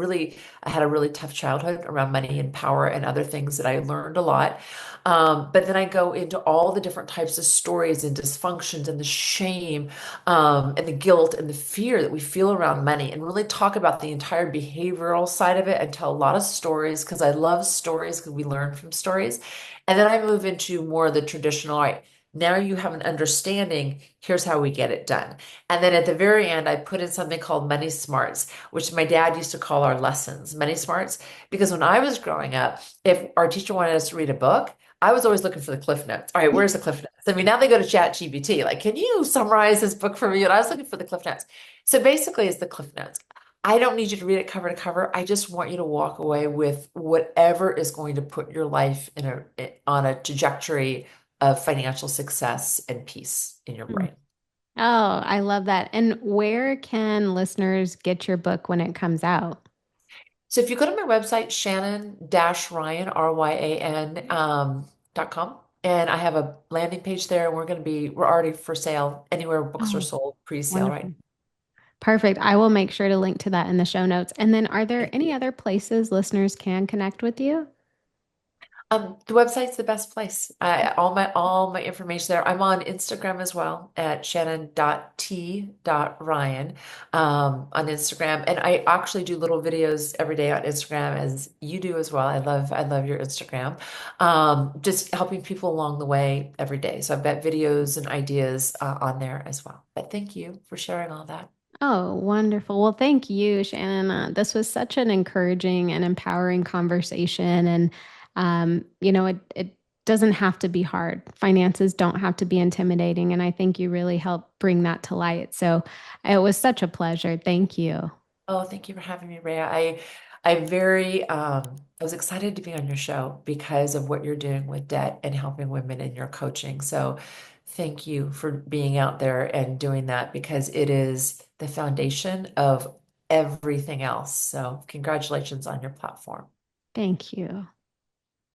B: had a really tough childhood around money and power and other things that I learned a lot. But then I go into all the different types of stories and dysfunctions and the shame, and the guilt and the fear that we feel around money and really talk about the entire behavioral side of it and tell a lot of stories because I love stories because we learn from stories. And then I move into more of the traditional, all right, Now you have an understanding. Here's how we get it done. And then at the very end, I put in something called Money Smarts, which my dad used to call our lessons, Money Smarts, because when I was growing up, if our teacher wanted us to read a book, I was always looking for the cliff notes. All right, where's the cliff notes? I mean, now they go to Chat GPT, like, can you summarize this book for me? And I was looking for the cliff notes. So basically, it's the cliff notes. I don't need you to read it cover to cover. I just want you to walk away with whatever is going to put your life on a trajectory of financial success and peace in your
A: Mm.
B: brain.
A: Oh, I love that. And where can listeners get your book when it comes out?
B: So if you go to my website, Shannon-Ryan, Ryan, .com, and I have a landing page there, and we're already for sale anywhere books are
A: Oh,
B: sold, pre-sale right
A: wonderful. Perfect. I will make sure to link to that in the show notes. And then are there any
B: now.
A: other places listeners can connect with you?
B: The website's the best place. All my information there. I'm on Instagram as well at shannon.t.ryan on Instagram. And I actually do little videos every day on Instagram as you do as well. I love your Instagram. Just helping people along the way every day. So I've got videos and ideas on there as well. But thank you for sharing all that.
A: Oh, wonderful. Well, thank you, Shannon. This was such an encouraging and empowering conversation. And, it doesn't have to be hard. Finances don't have to be intimidating. And I think you really helped bring that to light. So it was such a pleasure. Thank you.
B: Oh, thank you for having me, Rhea. I was excited to be on your show because of what you're doing with debt and helping women in your coaching. So thank you for being out there and doing that because it is the foundation of everything else. So congratulations on your platform.
A: Thank you.